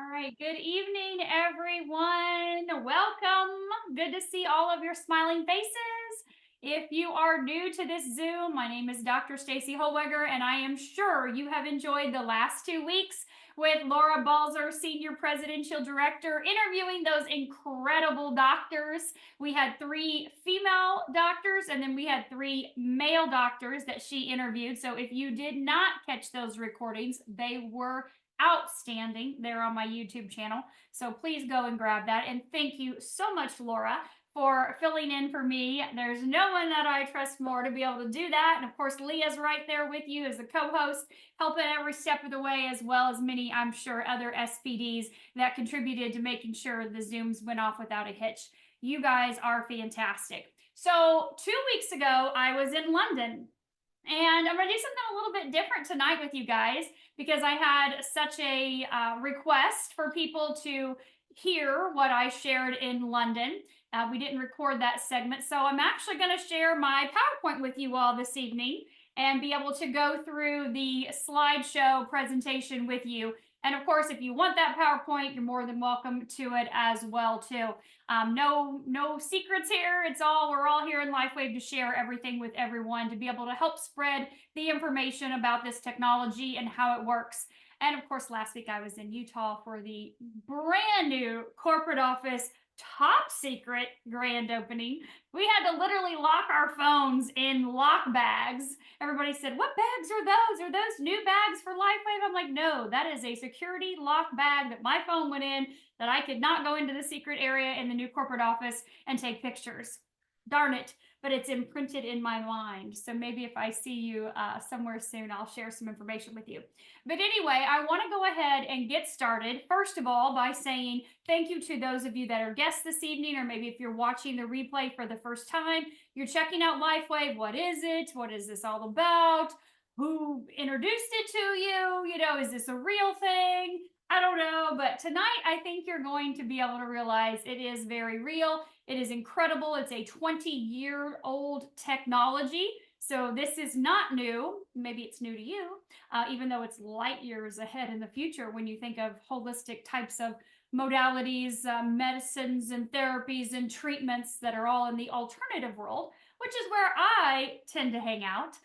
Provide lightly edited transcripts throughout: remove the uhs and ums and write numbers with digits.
All right. Good evening, everyone. Welcome. Good to see all of your smiling faces. If you are new to this Zoom, my name is Dr. Staci Holweger, and I am sure you have enjoyed the last 2 weeks with Laura Balzer, Senior Presidential Director, interviewing those incredible doctors. We had 3 female doctors, and then we had 3 male doctors that she interviewed. So if you did not catch those recordings, they were outstanding. They're on my YouTube channel. So please go and grab that. And thank you so much, Laura, for filling in for me. There's no one that I trust more to be able to do that. And of course, Leah's right there with you as the co-host, helping every step of the way, as well as many, I'm sure, other SPDs that contributed to making sure the Zooms went off without a hitch. You guys are fantastic. So 2 weeks ago, I was in London. And I'm going to do something a little bit different tonight with you guys because I had such a request for people to hear what I shared in London. We didn't record that segment, so I'm actually going to share my PowerPoint with you all this evening and be able to go through the slideshow presentation with you. And of course, if you want that PowerPoint, you're more than welcome to it as well too. No secrets here. We're all here in LifeWave to share everything with everyone, to be able to help spread the information about this technology and how it works. And of course, last week I was in Utah for the brand new corporate office top secret grand opening. We had to literally lock our phones in lock bags. Everybody said, "What bags are those? Are those new bags for LifeWave?" I'm like, "No, that is a security lock bag that my phone went in, that I could not go into the secret area in the new corporate office and take pictures." Darn it, but it's imprinted in my mind. So maybe if I see you somewhere soon, I'll share some information with you. But anyway, I want to go ahead and get started, first of all, by saying thank you to those of you that are guests this evening, or maybe if you're watching the replay for the first time, you're checking out LifeWave. What is it? What is this all about? Who introduced it to you? Is this a real thing? I don't know, but tonight I think you're going to be able to realize it is very real. It is incredible. It's a 20-year-old technology. So this is not new. Maybe it's new to you, even though it's light years ahead in the future when you think of holistic types of modalities, medicines and therapies and treatments that are all in the alternative world, which is where I tend to hang out.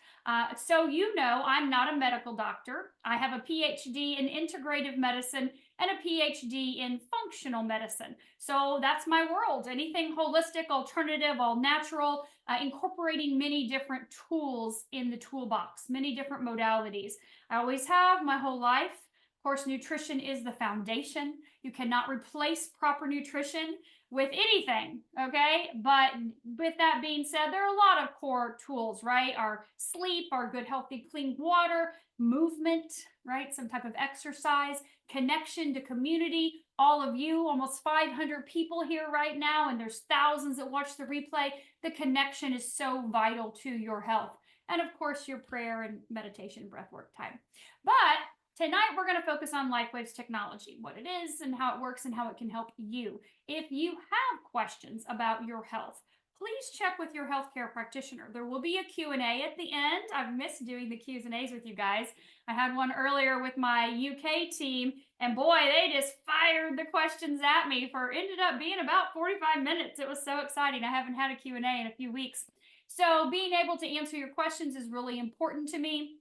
So I'm not a medical doctor. I have a PhD in integrative medicine and a PhD in functional medicine. So that's my world. Anything holistic, alternative, all natural, incorporating many different tools in the toolbox, many different modalities. I always have my whole life. Of course, nutrition is the foundation. You cannot replace proper nutrition with anything, okay? But with that being said, there are a lot of core tools, right? Our sleep, our good, healthy, clean water, movement, right? Some type of exercise, connection to community. All of you, almost 500 people here right now, and there's thousands that watch the replay. The connection is so vital to your health. And of course, your prayer and meditation, breathwork time. But tonight, we're going to focus on LifeWave's technology, what it is and how it works and how it can help you. If you have questions about your health, please check with your healthcare practitioner. There will be a Q&A at the end. I've missed doing the Q's and A's with you guys. I had one earlier with my UK team, and boy, they just fired the questions at me for ended up being about 45 minutes. It was so exciting. I haven't had a Q&A in a few weeks. So being able to answer your questions is really important to me.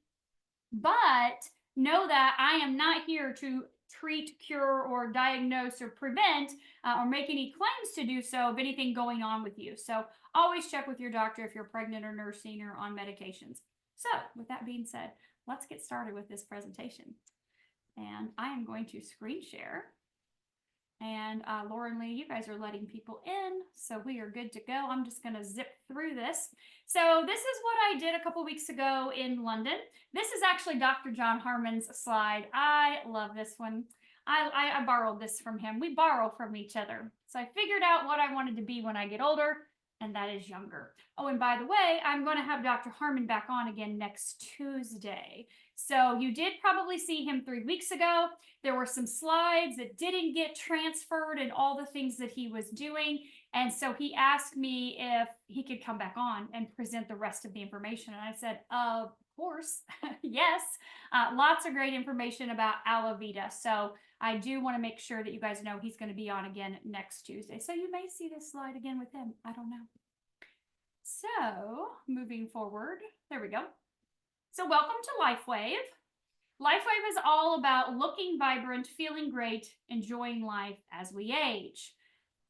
But know that I am not here to treat, cure, or diagnose or prevent or make any claims to do so of anything going on with you. So always check with your doctor if you're pregnant or nursing or on medications. So with that being said, let's get started with this presentation. And I am going to screen share. And Laura and Lee, you guys are letting people in, so we are good to go. I'm just going to zip through this. So this is what I did a couple weeks ago in London. This is actually Dr. John Harmon's slide. I love this one. I borrowed this from him. We borrow from each other. So I figured out what I wanted to be when I get older, and that is younger. Oh, and by the way, I'm going to have Dr. Harmon back on again next Tuesday. So you did probably see him 3 weeks ago. There were some slides that didn't get transferred and all the things that he was doing. And so he asked me if he could come back on and present the rest of the information. And I said, of course. Yes, lots of great information about aloe vera. So I do want to make sure that you guys know he's going to be on again next Tuesday. So you may see this slide again with him. I don't know. So moving forward, there we go. So welcome to LifeWave. LifeWave is all about looking vibrant, feeling great, enjoying life as we age.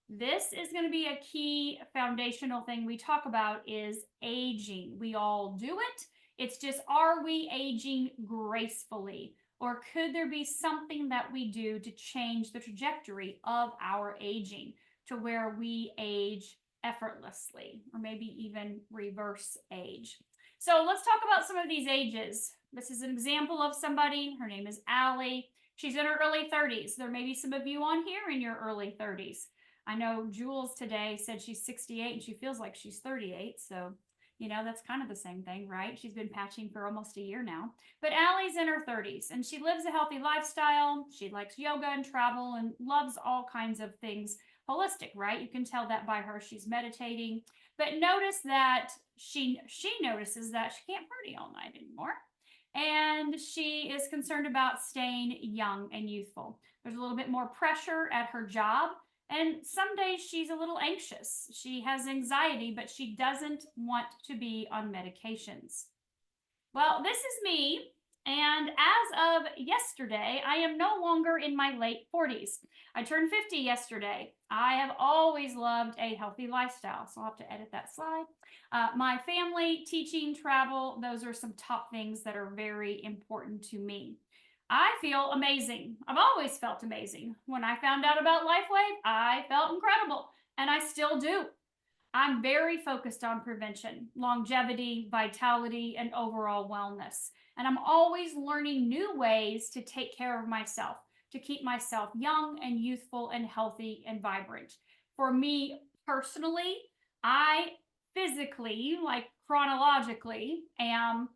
This is going to be a key foundational thing we talk about is aging. We all do it. It's just, are we aging gracefully? Or could there be something that we do to change the trajectory of our aging to where we age effortlessly, or maybe even reverse age? So let's talk about some of these ages. This is an example of somebody. Her name is Allie. She's in her early 30s. There may be some of you on here in your early 30s. I know Jules today said she's 68 and she feels like she's 38. So, you know, that's kind of the same thing, right? She's been patching for almost a year now. But Allie's in her 30s and she lives a healthy lifestyle. She likes yoga and travel and loves all kinds of things holistic, right? You can tell that by her. She's meditating. But notice that she notices that she can't party all night anymore. And she is concerned about staying young and youthful. There's a little bit more pressure at her job. And some days she's a little anxious. She has anxiety, but she doesn't want to be on medications. Well, this is me. And as of yesterday, I am no longer in my late 40s. I turned 50 yesterday. I have always loved a healthy lifestyle, so I'll have to edit that slide. My family, teaching, travel, those are some top things that are very important to me. I feel amazing. I've always felt amazing. When I found out about LifeWave, I felt incredible, and I still do. I'm very focused on prevention, longevity, vitality, and overall wellness. And I'm always learning new ways to take care of myself, to keep myself young and youthful and healthy and vibrant. For me personally, I physically, like chronologically, am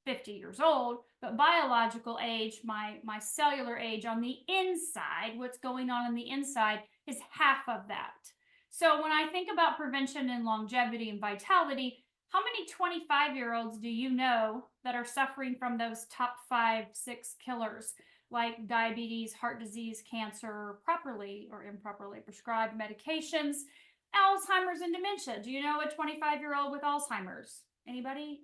50 years old, but biological age, my cellular age on the inside, what's going on the inside is half of that. So when I think about prevention and longevity and vitality, how many 25-year-olds do you know that are suffering from those top 5, 6 killers like diabetes, heart disease, cancer, properly or improperly prescribed medications, Alzheimer's and dementia? Do you know a 25-year-old with Alzheimer's? Anybody?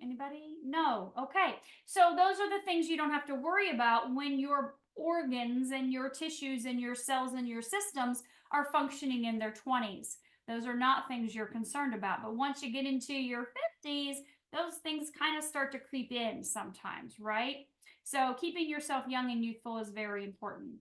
No. Okay. So those are the things you don't have to worry about when your organs and your tissues and your cells and your systems are functioning in their 20s. Those are not things you're concerned about. But once you get into your 50s, those things kind of start to creep in sometimes, right? So keeping yourself young and youthful is very important.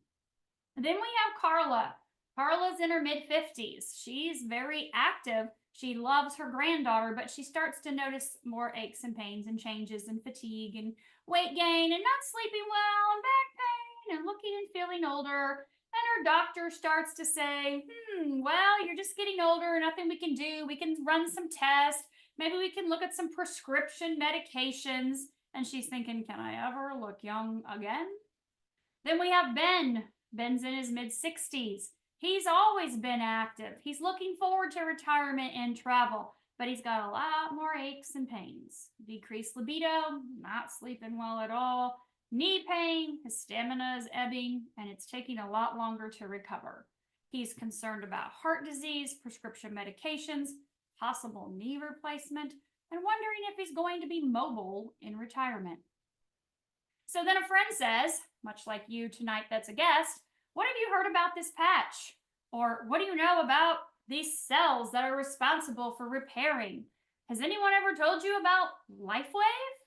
And then we have Carla. Carla's in her mid-50s. She's very active. She loves her granddaughter, but she starts to notice more aches and pains and changes and fatigue and weight gain and not sleeping well and back pain and looking and feeling older. And her doctor starts to say, well, you're just getting older, nothing we can do. We can run some tests. Maybe we can look at some prescription medications. And she's thinking, can I ever look young again? Then we have Ben. Ben's in his mid-60s. He's always been active. He's looking forward to retirement and travel, but he's got a lot more aches and pains. Decreased libido, not sleeping well at all, knee pain, his stamina is ebbing, and it's taking a lot longer to recover. He's concerned about heart disease, prescription medications, possible knee replacement, and wondering if he's going to be mobile in retirement. So then a friend says, much like you tonight that's a guest, what have you heard about this patch? Or what do you know about these cells that are responsible for repairing? Has anyone ever told you about LifeWave?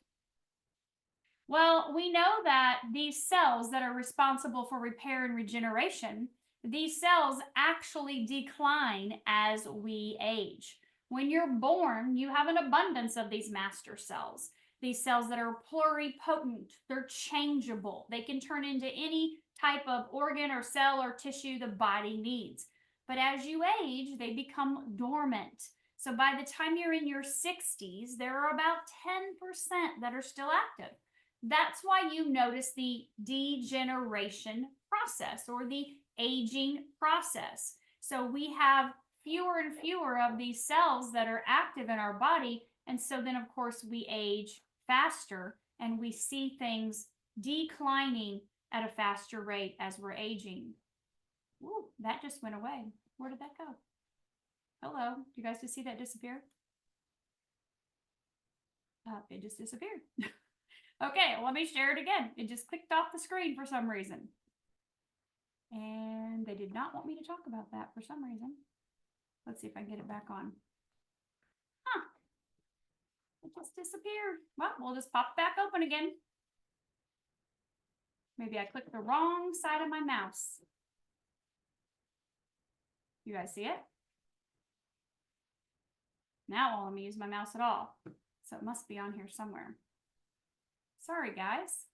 Well, we know that these cells that are responsible for repair and regeneration, these cells actually decline as we age. When you're born, you have an abundance of these master cells. These cells that are pluripotent, they're changeable. They can turn into any type of organ or cell or tissue the body needs. But as you age, they become dormant. So by the time you're in your 60s, there are about 10% that are still active. That's why you notice the degeneration process or the aging process. So we have fewer and fewer of these cells that are active in our body. And so then, of course, we age faster and we see things declining at a faster rate as we're aging. Ooh, that just went away. Where did that go? Hello, do you guys just see that disappear? It just disappeared. Okay, let me share it again. It just clicked off the screen for some reason. And they did not want me to talk about that for some reason. Let's see if I can get it back on. Huh. It just disappeared. Well, we'll just pop it back open again. Maybe I clicked the wrong side of my mouse. You guys see it? Now I won't let me use my mouse at all. So it must be on here somewhere. Sorry, guys.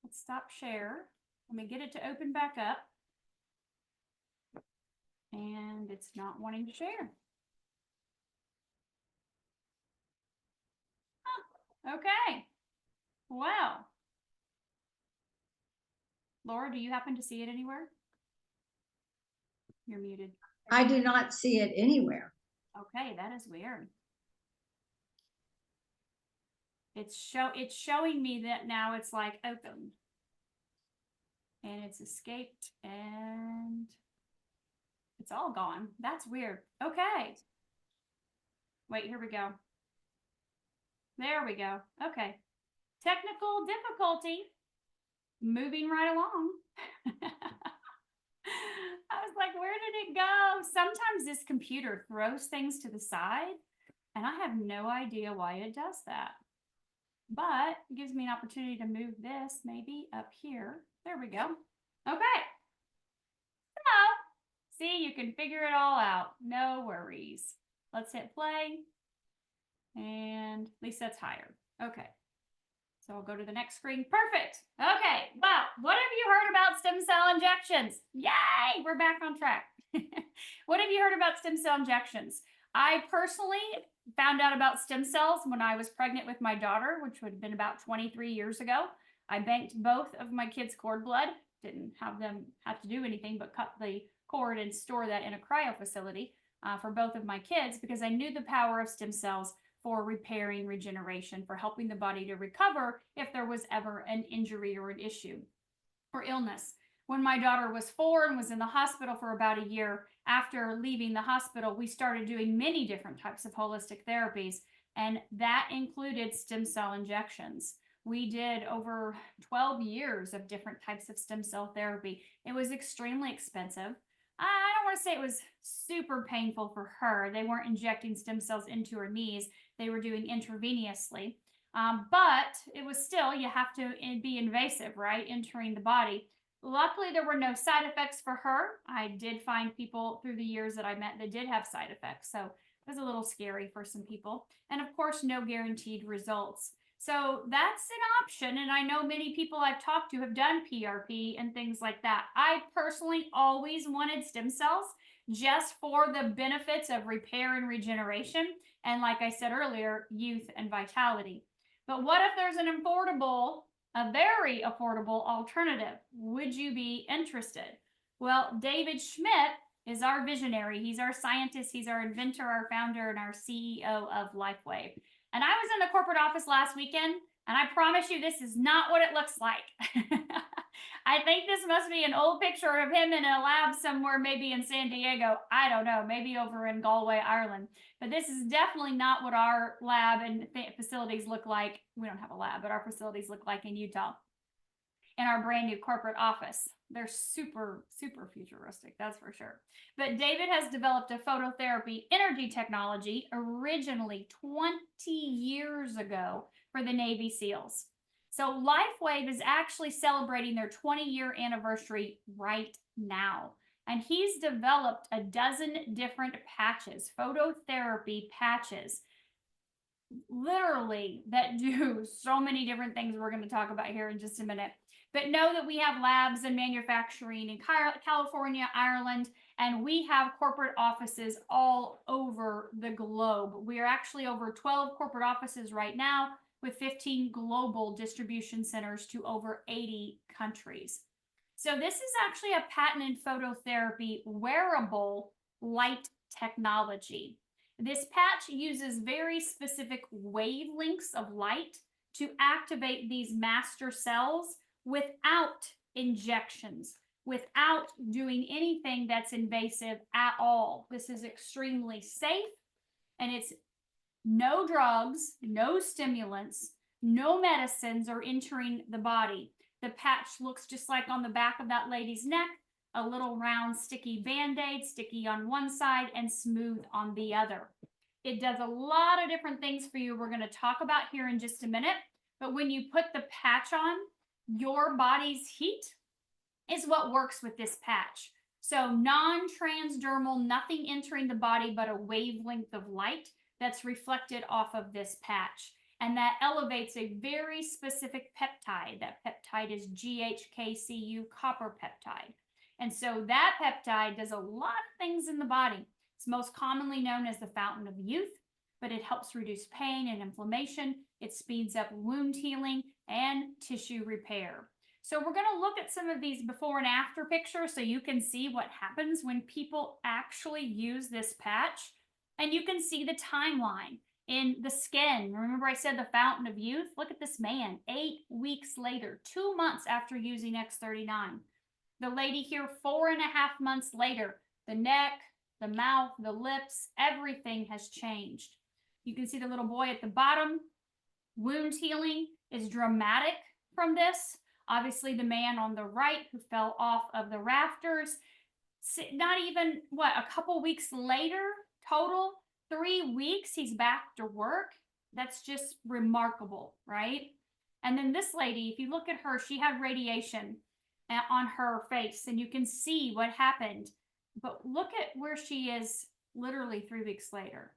Let's stop share. Let me get it to open back up. And it's not wanting to share. Huh. Okay. Well. Laura, do you happen to see it anywhere? You're muted. I do not see it anywhere. Okay, that is weird. It's showing me that now it's like open. And it's escaped and it's all gone. That's weird. Okay. Wait, here we go. There we go. Okay. Technical difficulty. Moving right along. I was like, where did it go? Sometimes this computer throws things to the side, and I have no idea why it does that. But it gives me an opportunity to move this maybe up here. There we go. Okay. So, see, you can figure it all out. No worries. Let's hit play. And at least that's higher. Okay. So I'll go to the next screen. Perfect. Okay. Well, what have you heard about stem cell injections? Yay! We're back on track. What have you heard about stem cell injections? I personally found out about stem cells when I was pregnant with my daughter, which would have been about 23 years ago. I banked both of my kids' cord blood. Didn't have them have to do anything but cut the cord and store that in a cryo facility for both of my kids because I knew the power of stem cells for repairing regeneration, for helping the body to recover if there was ever an injury or an issue or illness. When my daughter was 4 and was in the hospital for about a year, after leaving the hospital, we started doing many different types of holistic therapies, and that included stem cell injections. We did over 12 years of different types of stem cell therapy. It was extremely expensive. I don't want to say it was super painful for her. They weren't injecting stem cells into her knees. They were doing intravenously. But it was still, you have to be invasive, right? Entering the body. Luckily, there were no side effects for her. I did find people through the years that I met that did have side effects. So it was a little scary for some people. And of course, no guaranteed results. So that's an option. And I know many people I've talked to have done PRP and things like that. I personally always wanted stem cells just for the benefits of repair and regeneration. And like I said earlier, youth and vitality. But what if there's a very affordable alternative? Would you be interested? Well, David Schmidt is our visionary. He's our scientist. He's our inventor, our founder, and our CEO of LifeWave. And I was in the corporate office last weekend, and I promise you this is not what it looks like. I think this must be an old picture of him in a lab somewhere, maybe in San Diego. I don't know, maybe over in Galway, Ireland. But this is definitely not what our lab and facilities look like. We don't have a lab, but our facilities look like in Utah. In our brand new corporate office. They're super, super futuristic, that's for sure. But David has developed a phototherapy energy technology originally 20 years ago for the Navy SEALs. So LifeWave is actually celebrating their 20-year anniversary right now. And he's developed a dozen different patches, phototherapy patches, literally, that do so many different things we're going to talk about here in just a minute. But know that we have labs and manufacturing in California, Ireland, and we have corporate offices all over the globe. We are actually over 12 corporate offices right now with 15 global distribution centers to over 80 countries. So this is actually a patented phototherapy wearable light technology. This patch uses very specific wavelengths of light to activate these master cells without injections, without doing anything that's invasive at all. This is extremely safe, and it's no drugs, no stimulants, no medicines are entering the body. The patch looks just like on the back of that lady's neck, a little round sticky band-aid, sticky on one side and smooth on the other. It does a lot of different things for you we're going to talk about here in just a minute. But when you put the patch on, your body's heat is what works with this patch. So non-transdermal, nothing entering the body but a wavelength of light that's reflected off of this patch. And that elevates a very specific peptide. That peptide is GHKCU copper peptide. And so that peptide does a lot of things in the body. It's most commonly known as the fountain of youth, but it helps reduce pain and inflammation. It speeds up wound healing and tissue repair. So we're going to look at some of these before and after pictures so you can see what happens when people actually use this patch. And you can see the timeline in the skin. Remember I said the fountain of youth? Look at this man, 8 weeks later, 2 months after using X39. The lady here, 4.5 months later, the neck, the mouth, the lips, everything has changed. You can see the little boy at the bottom. Wound healing is dramatic from this. Obviously, the man on the right who fell off of the rafters, not even, a couple weeks later, total, 3 weeks, he's back to work. That's just remarkable, right? And then this lady, if you look at her, she had radiation on her face, and you can see what happened. But look at where she is literally 3 weeks later.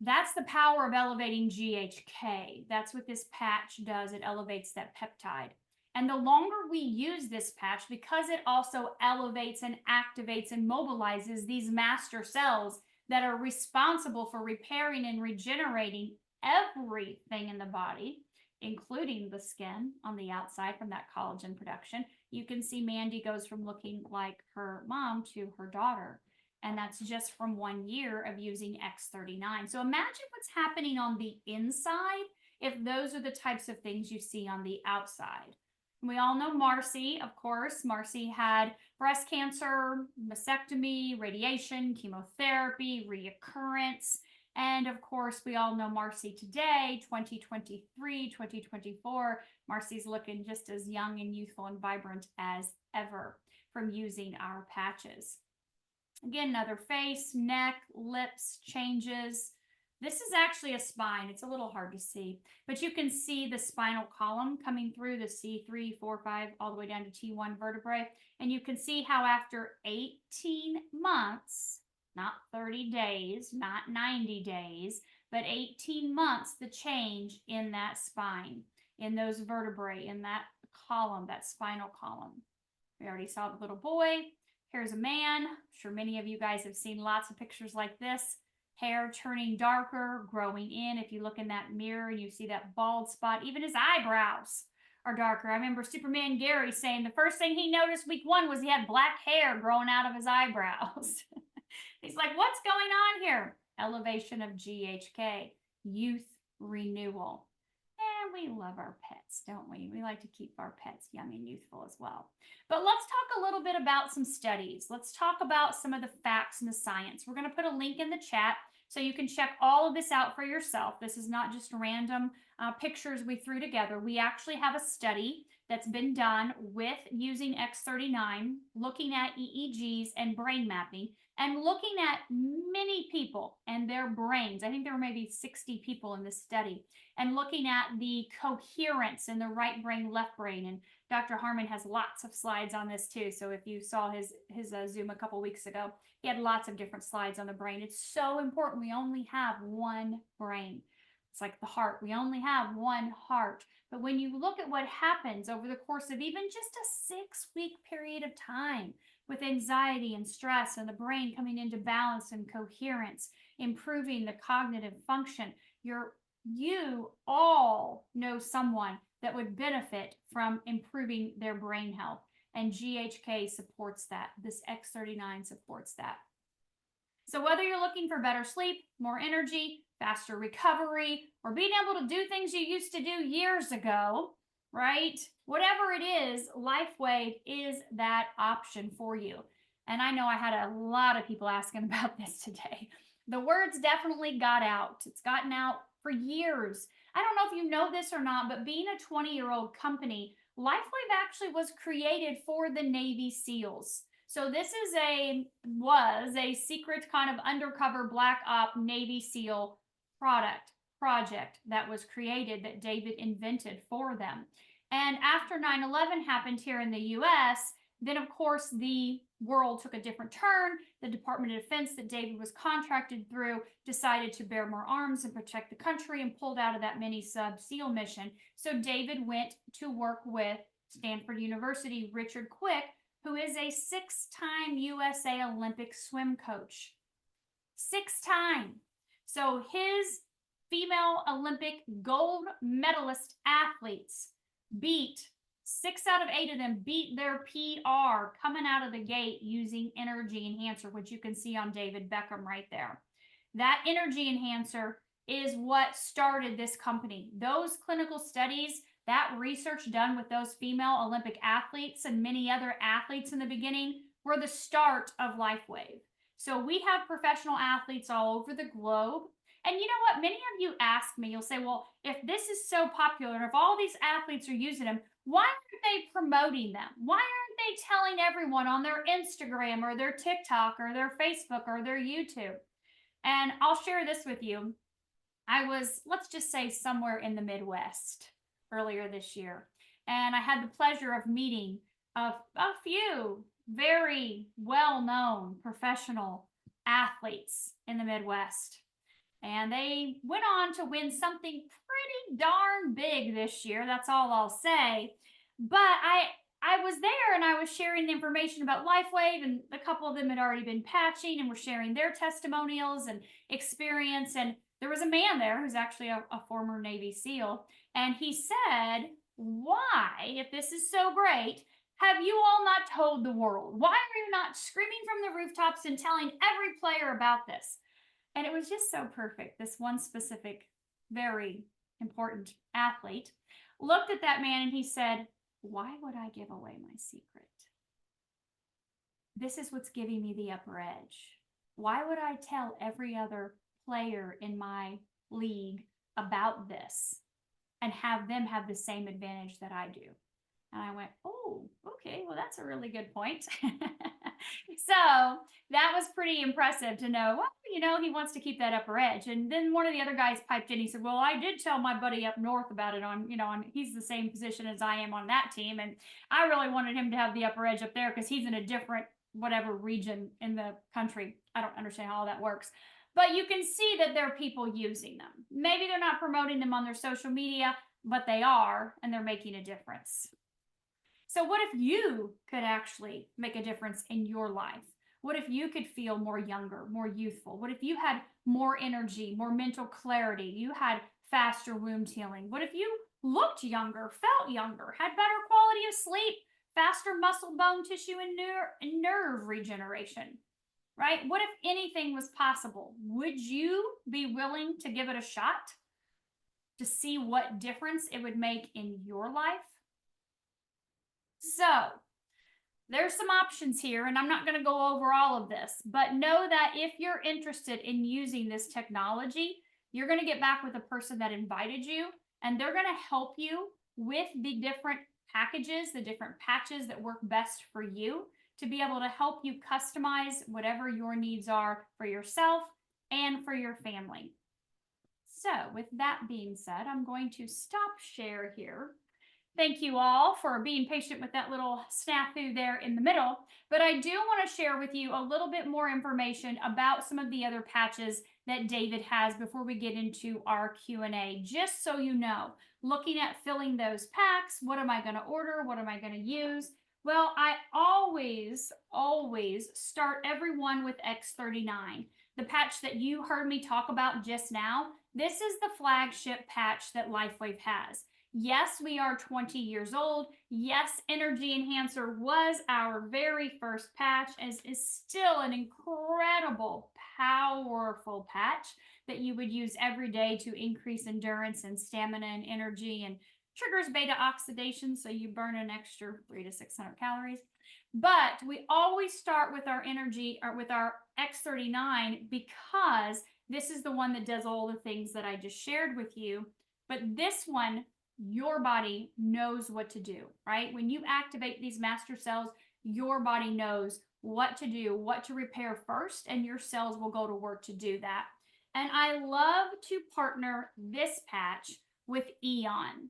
That's the power of elevating GHK. That's what this patch does. It elevates that peptide. And the longer we use this patch, because it also elevates and activates and mobilizes these master cells that are responsible for repairing and regenerating everything in the body, including the skin on the outside from that collagen production. You can see Mandy goes from looking like her mom to her daughter. And that's just from 1 year of using X39. So imagine what's happening on the inside if those are the types of things you see on the outside. We all know Marcy, of course. Marcy had breast cancer, mastectomy, radiation, chemotherapy, reoccurrence. And of course, we all know Marcy today, 2023, 2024. Marcy's looking just as young and youthful and vibrant as ever from using our patches. Again, another face, neck, lips changes. This is actually a spine. It's a little hard to see, but you can see the spinal column coming through the C3, 4, 5, all the way down to T1 vertebrae. And you can see how after 18 months, not 30 days, not 90 days, but 18 months, the change in that spine, in those vertebrae, in that column, that spinal column. We already saw the little boy. Here's a man. I'm sure many of you guys have seen lots of pictures like this. Hair turning darker, growing in. If you look in that mirror and you see that bald spot, even his eyebrows are darker. I remember Superman Gary saying the first thing he noticed week 1 was he had black hair growing out of his eyebrows. He's like, what's going on here? Elevation of GHK, youth renewal. And we love our pets, don't we? We like to keep our pets young and youthful as well. But let's talk a little bit about some studies. Let's talk about some of the facts and the science. We're going to put a link in the chat so you can check all of this out for yourself. This is not just random pictures we threw together. We actually have a study that's been done with using X39, looking at EEGs and brain mapping, and looking at many people and their brains. I think there were maybe 60 people in this study, and looking at the coherence in the right brain, left brain. And Dr. Harmon has lots of slides on this too. So if you saw his Zoom a couple weeks ago, he had lots of different slides on the brain. It's so important. We only have one brain. It's like the heart. We only have one heart. But when you look at what happens over the course of even just a 6-week period of time with anxiety and stress and the brain coming into balance and coherence, improving the cognitive function, you all know someone that would benefit from improving their brain health. And GHK supports that. This X39 supports that. So whether you're looking for better sleep, more energy, faster recovery, or being able to do things you used to do years ago, right? Whatever it is, LifeWave is that option for you. And I know I had a lot of people asking about this today. The words definitely got out. It's gotten out for years. I don't know if you know this or not, but being a 20-year-old company, LifeWave actually was created for the Navy SEALs. So this is was a secret kind of undercover black op Navy SEAL project that was created that David invented for them. And after 9/11 happened here in the US, then of course the world took a different turn. The Department of Defense that David was contracted through decided to bear more arms and protect the country and pulled out of that mini sub SEAL mission. So David went to work with Stanford University, Richard Quick, who is a 6-time USA Olympic swim coach. 6-time. So his female Olympic gold medalist athletes beat 6 out of 8 of them beat their PR coming out of the gate using energy enhancer, which you can see on David Beckham right there. That energy enhancer is what started this company. Those clinical studies, that research done with those female Olympic athletes and many other athletes in the beginning were the start of LifeWave. So we have professional athletes all over the globe. And you know what? Many of you ask me, you'll say, well, if this is so popular and if all these athletes are using them, why aren't they promoting them? Why aren't they telling everyone on their Instagram or their TikTok or their Facebook or their YouTube? And I'll share this with you. I was, let's just say, somewhere in the Midwest earlier this year. And I had the pleasure of meeting a few very well-known professional athletes in the Midwest. And they went on to win something pretty darn big this year. That's all I'll say. But I was there and I was sharing the information about LifeWave, and a couple of them had already been patching and were sharing their testimonials and experience. And there was a man there who's actually a former Navy SEAL. And he said, why, if this is so great, have you all not told the world? Why are you not screaming from the rooftops and telling every player about this? And it was just so perfect. This one specific, very important athlete looked at that man and he said, why would I give away my secret? This is what's giving me the upper edge. Why would I tell every other player in my league about this and have them have the same advantage that I do? And I went, oh, okay, well, that's a really good point. So that was pretty impressive to know, well, you know, he wants to keep that upper edge. And then one of the other guys piped in. He said, well, I did tell my buddy up north about it he's the same position as I am on that team. And I really wanted him to have the upper edge up there because he's in a different whatever region in the country. I don't understand how all that works. But you can see that there are people using them. Maybe they're not promoting them on their social media, but they are, and they're making a difference. So what if you could actually make a difference in your life? What if you could feel more younger, more youthful? What if you had more energy, more mental clarity? You had faster wound healing? What if you looked younger, felt younger, had better quality of sleep, faster muscle, bone tissue, and nerve regeneration? Right? What if anything was possible? Would you be willing to give it a shot to see what difference it would make in your life? So there's some options here, and I'm not going to go over all of this, but know that if you're interested in using this technology, you're going to get back with the person that invited you, and they're going to help you with the different packages, the different patches that work best for you to be able to help you customize whatever your needs are for yourself and for your family. So with that being said, I'm going to stop share here. Thank you all for being patient with that little snafu there in the middle. But I do want to share with you a little bit more information about some of the other patches that David has before we get into our Q&A, just so you know. Looking at filling those packs, what am I going to order? What am I going to use? Well, I always start everyone with X39, the patch that you heard me talk about just now. This is the flagship patch that LifeWave has. Yes, we are 20 years old. Yes, Energy Enhancer was our very first patch, as is still an incredible, powerful patch that you would use every day to increase endurance and stamina and energy and triggers beta oxidation, so you burn an extra 300 to 600 calories. But we always start with our energy or with our X39 because this is the one that does all the things that I just shared with you. But this one, your body knows what to do, right? When you activate these master cells, your body knows what to do, what to repair first, and your cells will go to work to do that. And I love to partner this patch with Eon.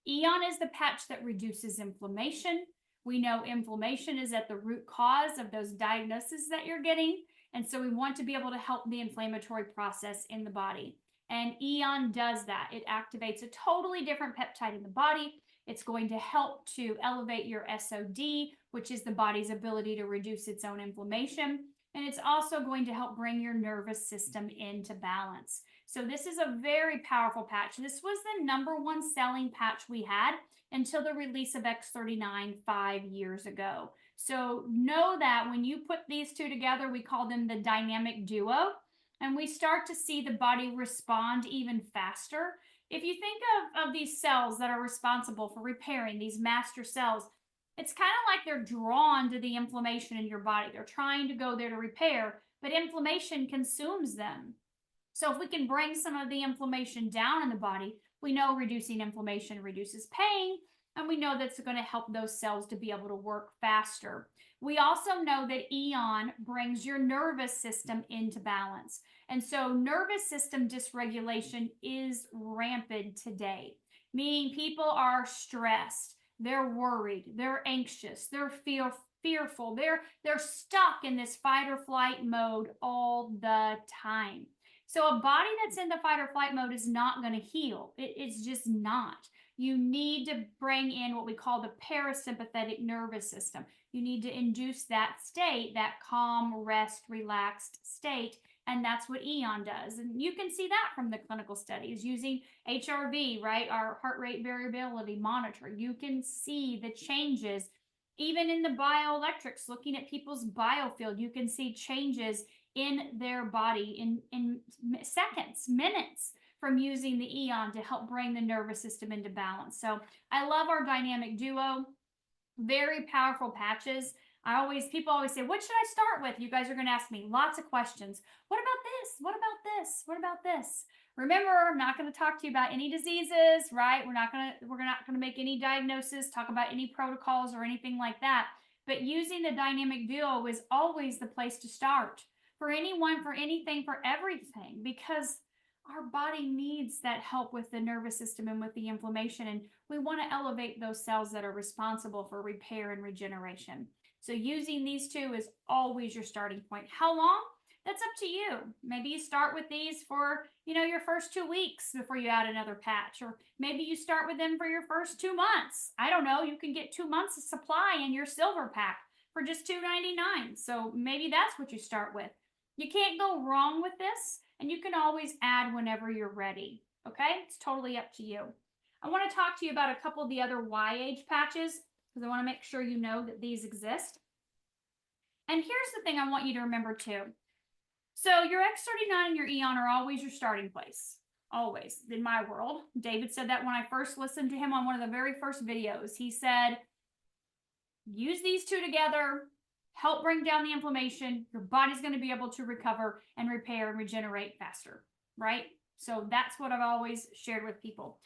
Eon is the patch that reduces inflammation. We know inflammation is at the root cause of those diagnoses that you're getting. And so we want to be able to help the inflammatory process in the body. And Eon does that. It activates a totally different peptide in the body. It's going to help to elevate your SOD, which is the body's ability to reduce its own inflammation. And it's also going to help bring your nervous system into balance. So this is a very powerful patch. This was the #1 selling patch we had until the release of X39 5 years ago. So know that when you put these two together, we call them the dynamic duo, and we start to see the body respond even faster. If you think of these cells that are responsible for repairing, these master cells, it's kind of like they're drawn to the inflammation in your body. They're trying to go there to repair, but inflammation consumes them. So if we can bring some of the inflammation down in the body, we know reducing inflammation reduces pain, and we know that's going to help those cells to be able to work faster. We also know that Eon brings your nervous system into balance. And so nervous system dysregulation is rampant today, meaning people are stressed, they're worried, they're anxious, they're fearful, they're stuck in this fight or flight mode all the time. So a body that's in the fight or flight mode is not going to heal. It's just not. You need to bring in what we call the parasympathetic nervous system. You need to induce that state, that calm, rest, relaxed state. And that's what Eon does. And you can see that from the clinical studies using HRV, right? Our heart rate variability monitor. You can see the changes even in the bioelectrics, looking at people's biofield. You can see changes in their body in seconds, minutes from using the Eon to help bring the nervous system into balance. So I love our dynamic duo, very powerful patches. People always say, what should I start with? You guys are going to ask me lots of questions. What about this? What about this? What about this? Remember, I'm not going to talk to you about any diseases, right? We're not going to make any diagnosis, talk about any protocols or anything like that. But using the dynamic duo is always the place to start for anyone, for anything, for everything, because our body needs that help with the nervous system and with the inflammation. And we want to elevate those cells that are responsible for repair and regeneration. So using these two is always your starting point. How long? That's up to you. Maybe you start with these for, your first 2 weeks before you add another patch, or maybe you start with them for your first 2 months. I don't know. You can get 2 months of supply in your silver pack for just $2.99. So maybe that's what you start with. You can't go wrong with this, and you can always add whenever you're ready. Okay? It's totally up to you. I want to talk to you about a couple of the other YH patches because I want to make sure you know that these exist. And here's the thing I want you to remember too. So your X39 and your Eon are always your starting place. Always, in my world. David said that when I first listened to him on one of the very first videos. He said, use these two together, help bring down the inflammation. Your body's going to be able to recover and repair and regenerate faster, right? So that's what I've always shared with people.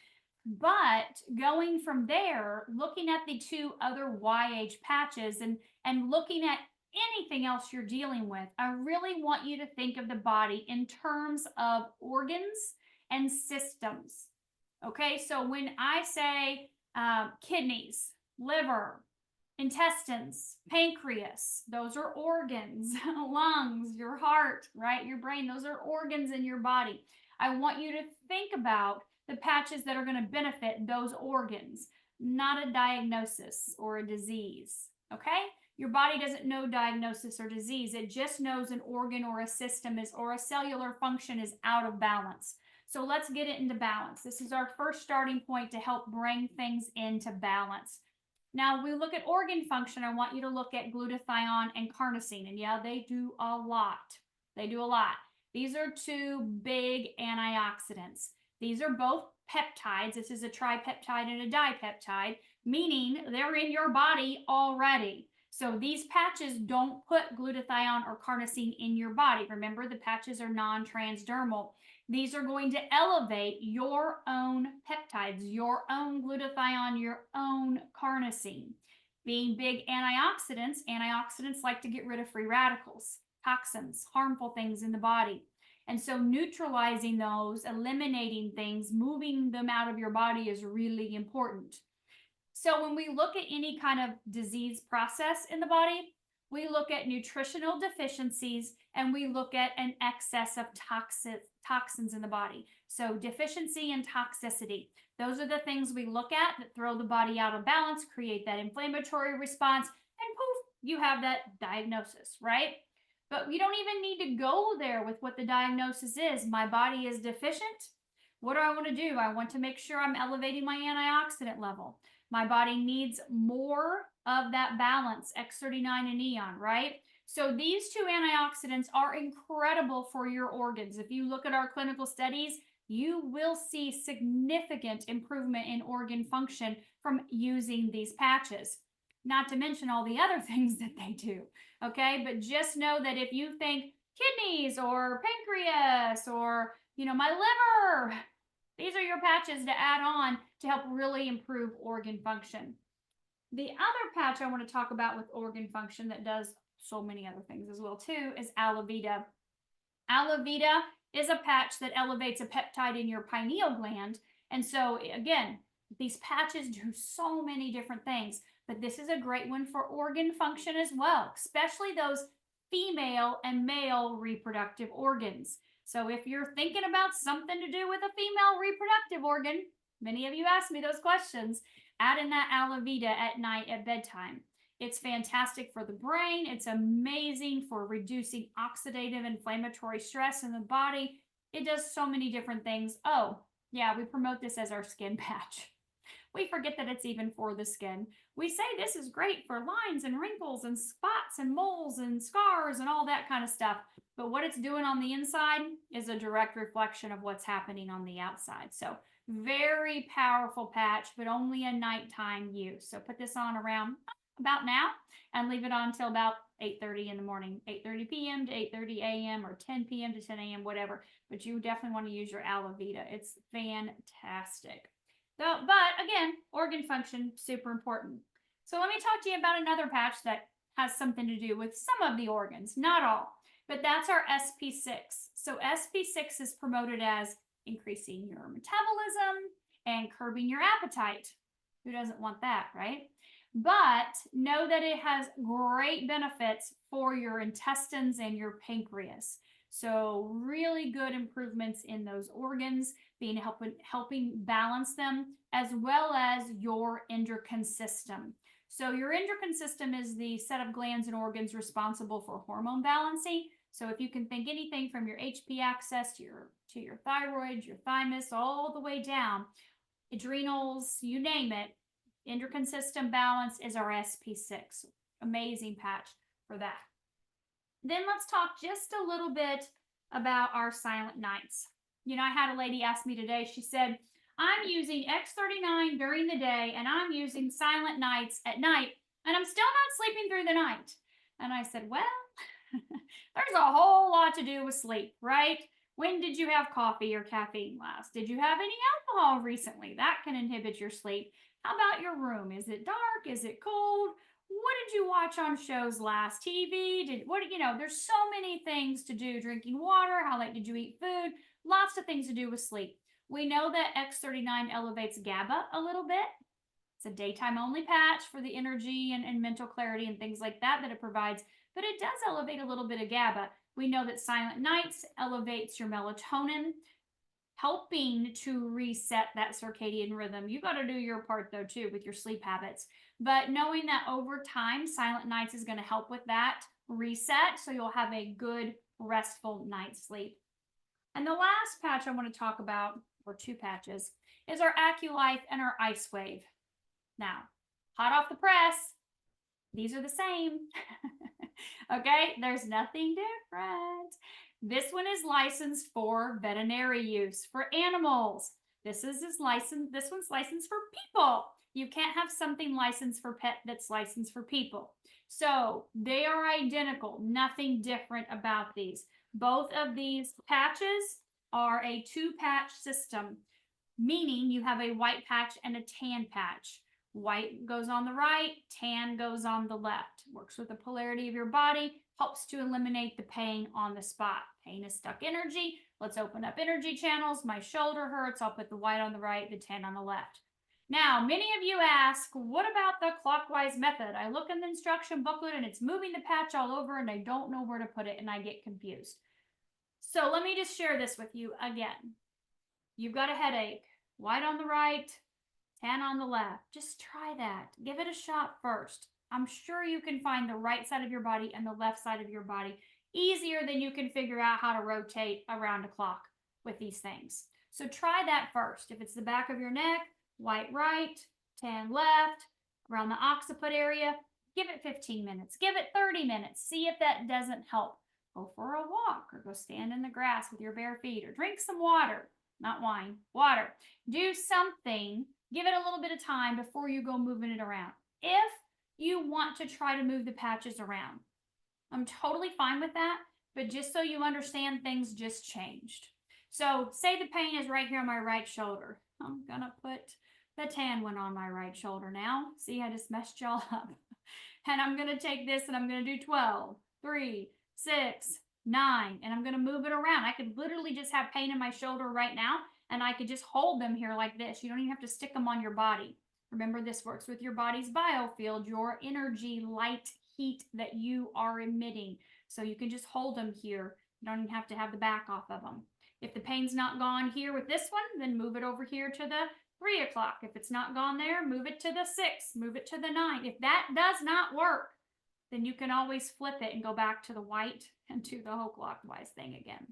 But going from there, looking at the two other YH patches and looking at anything else you're dealing with, I really want you to think of the body in terms of organs and systems. Okay, so when I say kidneys, liver, intestines, pancreas, those are organs, lungs, your heart, right? Your brain, those are organs in your body. I want you to think about the patches that are going to benefit those organs, not a diagnosis or a disease. Okay? Your body doesn't know diagnosis or disease. It just knows an organ or a system or a cellular function is out of balance. So let's get it into balance. This is our first starting point to help bring things into balance. Now, we look at organ function. I want you to look at glutathione and carnosine. And yeah, they do a lot. They do a lot. These are two big antioxidants. These are both peptides. This is a tripeptide and a dipeptide, meaning they're in your body already. So these patches don't put glutathione or carnosine in your body. Remember, the patches are non-transdermal. These are going to elevate your own peptides, your own glutathione, your own carnosine. Being big antioxidants, antioxidants like to get rid of free radicals, toxins, harmful things in the body. And so neutralizing those, eliminating things, moving them out of your body is really important. So when we look at any kind of disease process in the body, we look at nutritional deficiencies and we look at an excess of toxins in the body. So deficiency and toxicity. Those are the things we look at that throw the body out of balance, create that inflammatory response, and poof, you have that diagnosis, right? But we don't even need to go there with what the diagnosis is. My body is deficient. What do I want to do? I want to make sure I'm elevating my antioxidant level. My body needs more of that balance, X39 and neon, right? So these two antioxidants are incredible for your organs. If you look at our clinical studies, you will see significant improvement in organ function from using these patches. Not to mention all the other things that they do, okay? But just know that if you think kidneys or pancreas or, my liver, these are your patches to add on to help really improve organ function. The other patch I want to talk about with organ function that does so many other things as well too is aloe vera. Aloe vera is a patch that elevates a peptide in your pineal gland. And so again, these patches do so many different things, but this is a great one for organ function as well, especially those female and male reproductive organs. So if you're thinking about something to do with a female reproductive organ, many of you ask me those questions, add in that aloe vera at night at bedtime. It's fantastic for the brain. It's amazing for reducing oxidative inflammatory stress in the body. It does so many different things. Oh, yeah, we promote this as our skin patch. We forget that it's even for the skin. We say this is great for lines and wrinkles and spots and moles and scars and all that kind of stuff. But what it's doing on the inside is a direct reflection of what's happening on the outside. So very powerful patch, but only a nighttime use. So put this on around about now and leave it on until about 8:30 in the morning, 8:30 p.m. to 8:30 a.m. or 10 p.m. to 10 a.m., whatever. But you definitely want to use your aloe vera. It's fantastic. So, but again, organ function, super important. So let me talk to you about another patch that has something to do with some of the organs, not all, but that's our SP6. So SP6 is promoted as increasing your metabolism and curbing your appetite. Who doesn't want that, right? But know that it has great benefits for your intestines and your pancreas. So really good improvements in those organs, helping balance them, as well as your endocrine system. So your endocrine system is the set of glands and organs responsible for hormone balancing. So if you can think anything from your HP axis to your thyroid, your thymus, all the way down, adrenals, you name it, endocrine system balance is our SP6. Amazing patch for that. Then let's talk just a little bit about our silent nights. I had a lady ask me today, she said, I'm using X39 during the day and I'm using silent nights at night and I'm still not sleeping through the night. And I said, well, there's a whole lot to do with sleep, right? When did you have coffee or caffeine last? Did you have any alcohol recently? That can inhibit your sleep. How about your room? Is it dark? Is it cold? What did you watch on shows last? TV? There's so many things to do. Drinking water? How late did you eat food? Lots of things to do with sleep. We know that X39 elevates GABA a little bit. It's a daytime only patch for the energy and mental clarity and things like that it provides, but it does elevate a little bit of GABA. We know that silent nights elevates your melatonin, helping to reset that circadian rhythm. You got to do your part though too with your sleep habits. But knowing that over time, silent nights is going to help with that reset, so you'll have a good restful night's sleep. And the last patch I want to talk about, or two patches, is our AccuLife and our IceWave. Now, hot off the press, these are the same. Okay, there's nothing different. This one is licensed for veterinary use for animals. This one's licensed for people. You can't have something licensed for pet that's licensed for people. So they are identical, nothing different about these. Both of these patches are a 2-patch system, meaning you have a white patch and a tan patch. White goes on the right, tan goes on the left. Works with the polarity of your body, helps to eliminate the pain on the spot. Pain is stuck energy. Let's open up energy channels. My shoulder hurts. I'll put the white on the right, the tan on the left. Now, many of you ask, what about the clockwise method? I look in the instruction booklet and it's moving the patch all over and I don't know where to put it and I get confused. So let me just share this with you again. You've got a headache, white on the right, tan on the left. Just try that. Give it a shot first. I'm sure you can find the right side of your body and the left side of your body easier than you can figure out how to rotate around a clock with these things. So try that first. If it's the back of your neck, white right, tan left, around the occiput area, give it 15 minutes. Give it 30 minutes. See if that doesn't help. Go for a walk or go stand in the grass with your bare feet or drink some water. Not wine, water. Do something. Give it a little bit of time before you go moving it around. If you want to try to move the patches around, I'm totally fine with that, but just so you understand, things just changed. So say the pain is right here on my right shoulder. I'm gonna put the tan one on my right shoulder now. See, I just messed y'all up. And I'm gonna take this and I'm gonna do 12, 3, 6, 9, and I'm gonna move it around. I could literally just have pain in my shoulder right now and I could just hold them here like this. You don't even have to stick them on your body. Remember, this works with your body's biofield, your energy, light, heat that you are emitting. So you can just hold them here. You don't even have to have the back off of them. If the pain's not gone here with this one, then move it over here to the 3 o'clock. If it's not gone there, move it to the 6, move it to the 9. If that does not work, then you can always flip it and go back to the white and do the whole clockwise thing again.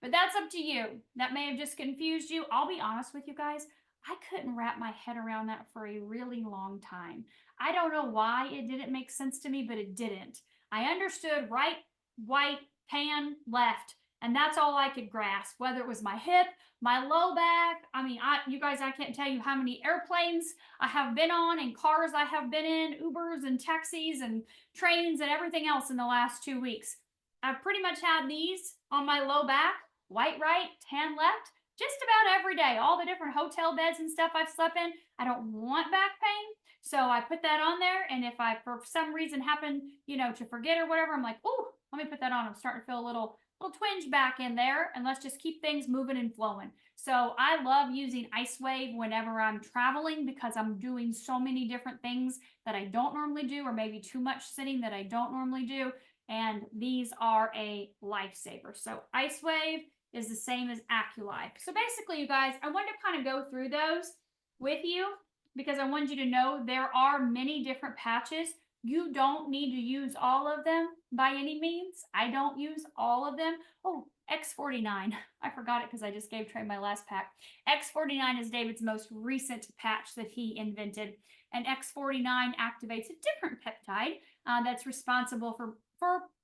But that's up to you. That may have just confused you. I'll be honest with you guys. I couldn't wrap my head around that for a really long time. I don't know why it didn't make sense to me, but it didn't. I understood right, white, tan, left, and that's all I could grasp, whether it was my hip, my low back. I mean, you guys, I can't tell you how many airplanes I have been on and cars I have been in, Ubers and taxis and trains and everything else in the last 2 weeks. I've pretty much had these on my low back, white right, tan left, just about every day. All the different hotel beds and stuff I've slept in. I don't want back pain, so I put that on there. And if I, for some reason, happen, to forget or whatever, I'm like, oh, let me put that on. I'm starting to feel a little twinge back in there, and let's just keep things moving and flowing. So I love using IceWave whenever I'm traveling because I'm doing so many different things that I don't normally do, or maybe too much sitting that I don't normally do. And these are a lifesaver. So IceWave is the same as AccuLife. So basically, you guys, I wanted to kind of go through those with you because I wanted you to know there are many different patches. You don't need to use all of them by any means. I don't use all of them. Oh, X49. I forgot it because I just gave Trey my last pack. X49 is David's most recent patch that he invented. And X49 activates a different peptide that's responsible for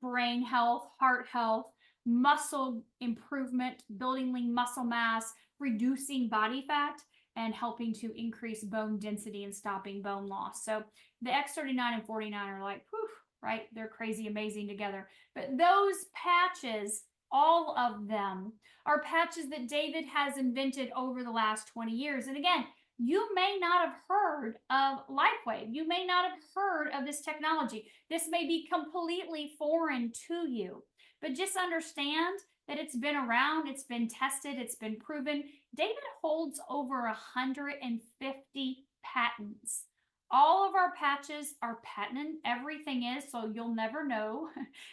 brain health, heart health, muscle improvement, building lean muscle mass, reducing body fat, and helping to increase bone density and stopping bone loss. So the X39 and 49 are like, whew, right? They're crazy amazing together. But those patches, all of them, are patches that David has invented over the last 20 years. And again, you may not have heard of LifeWave. You may not have heard of this technology. This may be completely foreign to you. But just understand that it's been around, it's been tested, it's been proven. David holds over 150 patents. All of our patches are patented. Everything is, so you'll never know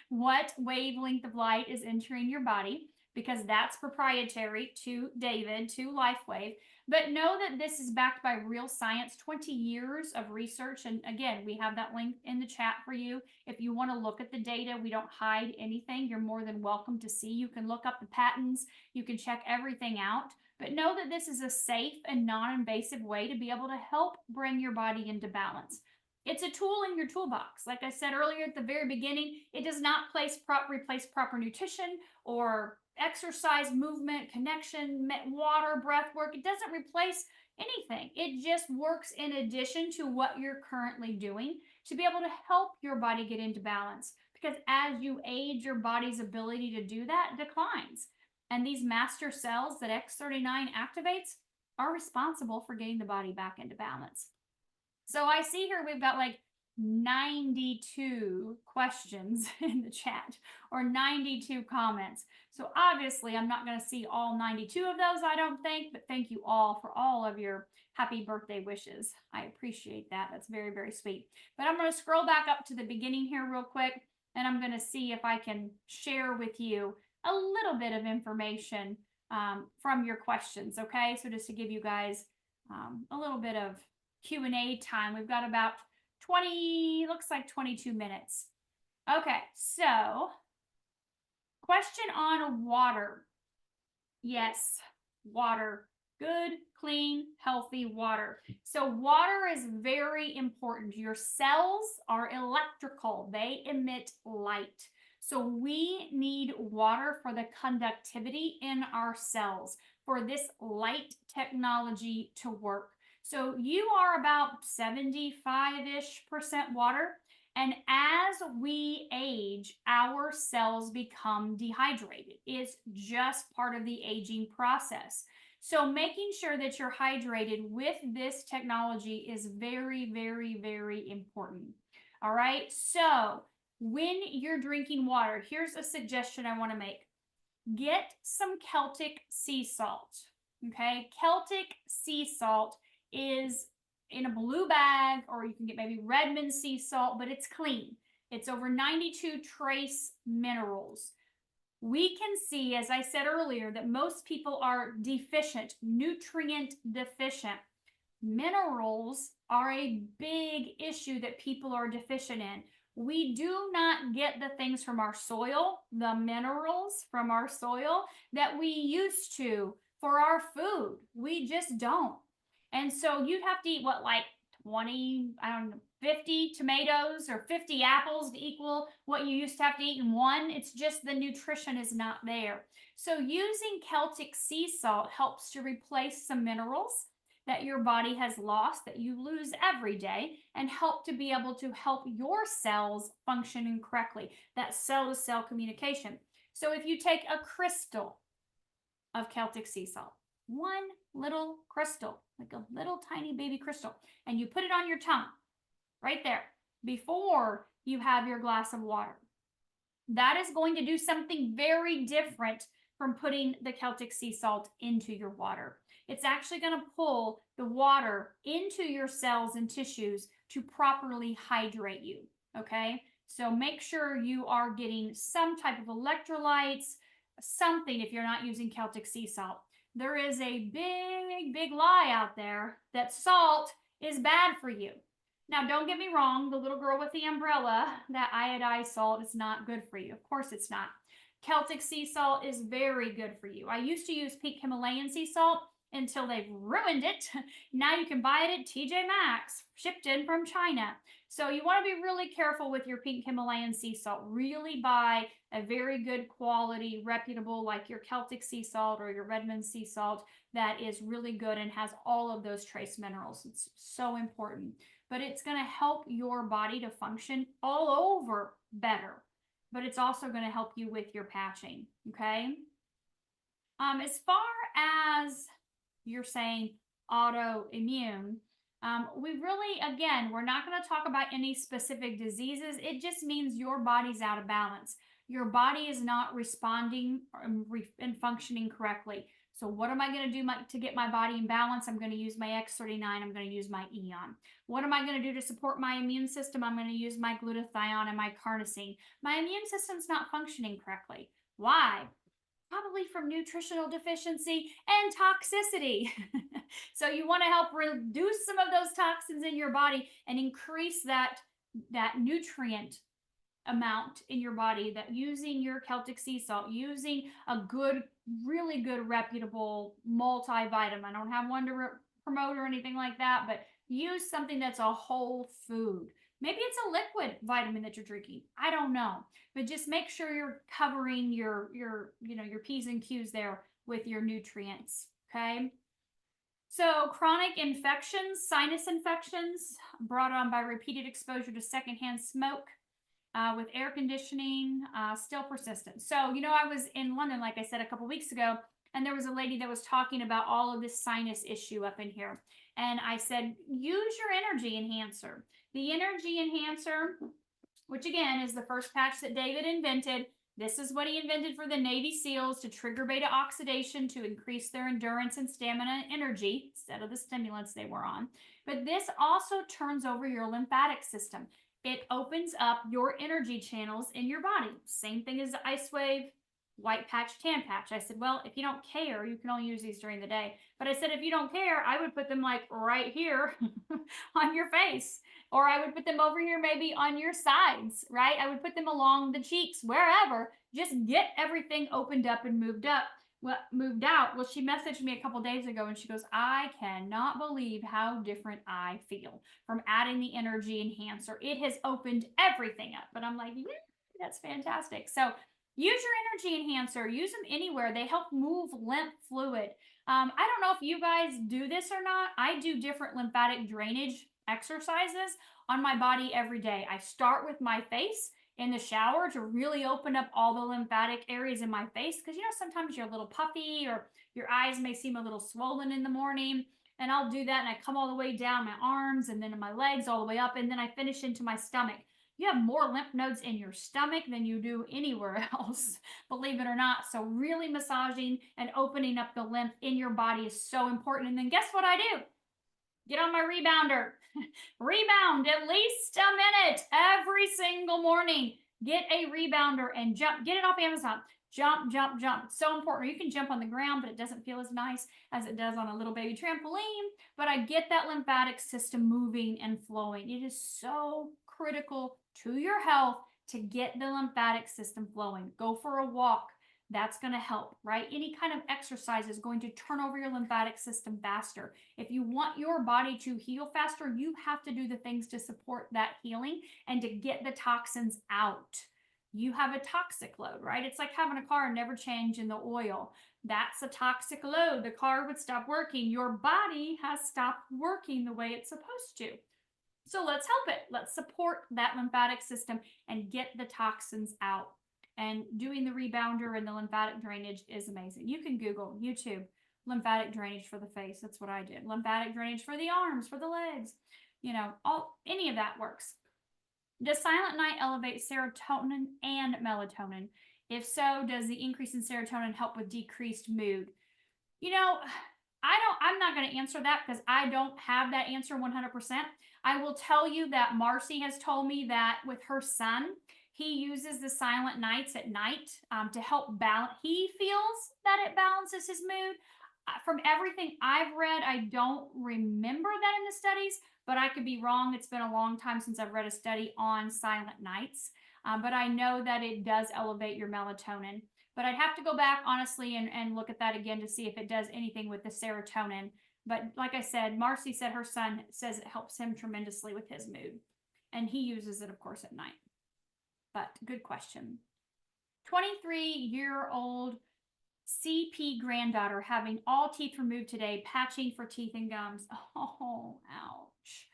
what wavelength of light is entering your body because that's proprietary to David, to LifeWave. But know that this is backed by real science, 20 years of research. And again, we have that link in the chat for you. If you want to look at the data, we don't hide anything. You're more than welcome to see. You can look up the patents, you can check everything out. But know that this is a safe and non-invasive way to be able to help bring your body into balance. It's a tool in your toolbox. Like I said earlier at the very beginning, it does not replace proper nutrition or exercise, movement, connection, water, breath work. It doesn't replace anything. It just works in addition to what you're currently doing to be able to help your body get into balance. Because as you age, your body's ability to do that declines. And these master cells that X39 activates are responsible for getting the body back into balance. So I see here we've got like 92 questions in the chat or 92 comments. So obviously I'm not going to see all 92 of those, I don't think, but thank you all for all of your happy birthday wishes. I appreciate that. That's very, very sweet. But I'm going to scroll back up to the beginning here real quick, and I'm going to see if I can share with you a little bit of information from your questions. Okay. So just to give you guys a little bit of Q&A time. We've got about looks like 22 minutes. Okay, so question on water. Yes, water. Good, clean, healthy water. So water is very important. Your cells are electrical. They emit light. So we need water for the conductivity in our cells for this light technology to work. So you are about 75-ish% water. And as we age, our cells become dehydrated. It's just part of the aging process. So making sure that you're hydrated with this technology is very, very, very important. All right. So when you're drinking water, here's a suggestion I want to make. Get some Celtic sea salt. Okay. Celtic sea salt is in a blue bag, or you can get maybe Redmond sea salt, but it's clean. It's over 92 trace minerals. We can see, as I said earlier, that most people are deficient, nutrient deficient. Minerals are a big issue that people are deficient in. We do not get the things from our soil, the minerals from our soil that we used to for our food. We just don't. And so you'd have to eat what, like 20, I don't know, 50 tomatoes or 50 apples to equal what you used to have to eat in one. It's just the nutrition is not there. So using Celtic sea salt helps to replace some minerals that your body has lost, that you lose every day, and help to be able to help your cells function correctly, that cell-to-cell communication. So if you take a crystal of Celtic sea salt, one little crystal, like a little tiny baby crystal, and you put it on your tongue right there before you have your glass of water, that is going to do something very different from putting the Celtic sea salt into your water. It's actually going to pull the water into your cells and tissues to properly hydrate you. Okay, so make sure you are getting some type of electrolytes, something if you're not using Celtic sea salt. There is a big, big lie out there that salt is bad for you. Now, don't get me wrong, the little girl with the umbrella, that iodized salt is not good for you. Of course it's not. Celtic sea salt is very good for you. I used to use pink Himalayan sea salt until they've ruined it. Now you can buy it at TJ Maxx, shipped in from China. So you want to be really careful with your pink Himalayan sea salt. Really buy a very good quality, reputable, like your Celtic sea salt or your Redmond sea salt that is really good and has all of those trace minerals. It's so important. But it's going to help your body to function all over better. But it's also going to help you with your patching, okay? As far as you're saying autoimmune, we really, again, we're not going to talk about any specific diseases. It just means your body's out of balance. Your body is not responding and functioning correctly. So what am I going to do to get my body in balance? I'm going to use my X39. I'm going to use my Eon. What am I going to do to support my immune system? I'm going to use my glutathione and my carnosine. My immune system's not functioning correctly. Why? probably from nutritional deficiency and toxicity. So you want to help reduce some of those toxins in your body and increase that nutrient amount in your body, that using your Celtic sea salt, using a good, really good, reputable multivitamin. I don't have one to promote or anything like that, but use something that's a whole food. Maybe it's a liquid vitamin that you're drinking. I don't know, but just make sure you're covering your P's and Q's there with your nutrients. Okay. So, chronic infections, sinus infections brought on by repeated exposure to secondhand smoke with air conditioning, still persistent. So, I was in London, like I said, a couple weeks ago, and there was a lady that was talking about all of this sinus issue up in here. And I said, use your energy enhancer. The energy enhancer, which again is the first patch that David invented. This is what he invented for the Navy SEALs to trigger beta oxidation to increase their endurance and stamina and energy instead of the stimulants they were on. But this also turns over your lymphatic system. It opens up your energy channels in your body. Same thing as the LifeWave white patch, tan patch. I said, well, if you don't care, you can only use these during the day. But I said, if you don't care, I would put them like right here on your face, or I would put them over here maybe on your sides, right? I would put them along the cheeks, wherever. Just get everything opened up and moved out. Well, she messaged me a couple days ago and she goes, I cannot believe how different I feel from adding the energy enhancer. It has opened everything up. But I'm like, yeah, that's fantastic. So use your energy enhancer. Use them anywhere. They help move lymph fluid. I don't know if you guys do this or not. I do different lymphatic drainage exercises on my body every day. I start with my face in the shower to really open up all the lymphatic areas in my face, because sometimes you're a little puffy or your eyes may seem a little swollen in the morning. And I'll do that and I come all the way down my arms and then in my legs all the way up, and then I finish into my stomach. You have more lymph nodes in your stomach than you do anywhere else, believe it or not. So really massaging and opening up the lymph in your body is so important. And then guess what I do? Get on my rebounder. Rebound at least a minute every single morning. Get a rebounder and jump. Get it off Amazon. Jump, jump, jump. It's so important. You can jump on the ground, but it doesn't feel as nice as it does on a little baby trampoline. But I get that lymphatic system moving and flowing. It is so critical to your health to get the lymphatic system flowing. Go for a walk. That's going to help, right? Any kind of exercise is going to turn over your lymphatic system faster. If you want your body to heal faster, you have to do the things to support that healing and to get the toxins out. You have a toxic load, right? It's like having a car and never changing the oil. That's a toxic load. The car would stop working. Your body has stopped working the way it's supposed to. So let's help it. Let's support that lymphatic system and get the toxins out. And doing the rebounder and the lymphatic drainage is amazing. You can Google, YouTube, lymphatic drainage for the face. That's what I did. Lymphatic drainage for the arms, for the legs. Any of that works. Does Silent Night elevate serotonin and melatonin? If so, does the increase in serotonin help with decreased mood? I'm not going to answer that because I don't have that answer 100%. I will tell you that Marcy has told me that with her son, he uses the silent nights at night to help balance. He feels that it balances his mood. From everything I've read, I don't remember that in the studies, but I could be wrong. It's been a long time since I've read a study on silent nights, but I know that it does elevate your melatonin. But I'd have to go back, honestly, and look at that again to see if it does anything with the serotonin. But like I said, Marcy said her son says it helps him tremendously with his mood. And he uses it, of course, at night. But good question. 23-year-old CP granddaughter having all teeth removed today, patching for teeth and gums. Oh, ouch.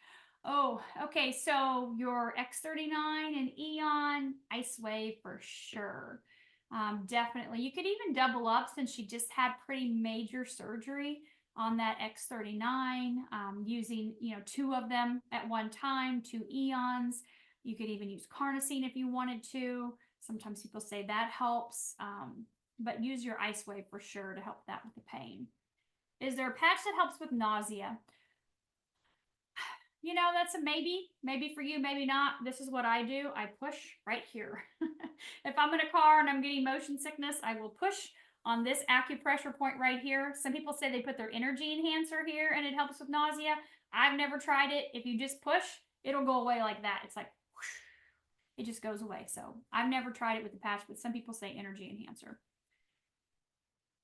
Oh, okay. So your X39 and Eon, LifeWave for sure. Definitely. You could even double up since she just had pretty major surgery on that X39, using, 2 of them at one time, 2 Eons. You could even use carnosine if you wanted to. Sometimes people say that helps, but use your LifeWave for sure to help that with the pain. Is there a patch that helps with nausea? That's a maybe for you, maybe not. This is what I do. I push right here. If I'm in a car and I'm getting motion sickness, I will push on this acupressure point right here. Some people say they put their energy enhancer here and it helps with nausea. I've never tried it. If you just push, it'll go away like that. It's like, whoosh, it just goes away. So I've never tried it with the patch, but some people say energy enhancer.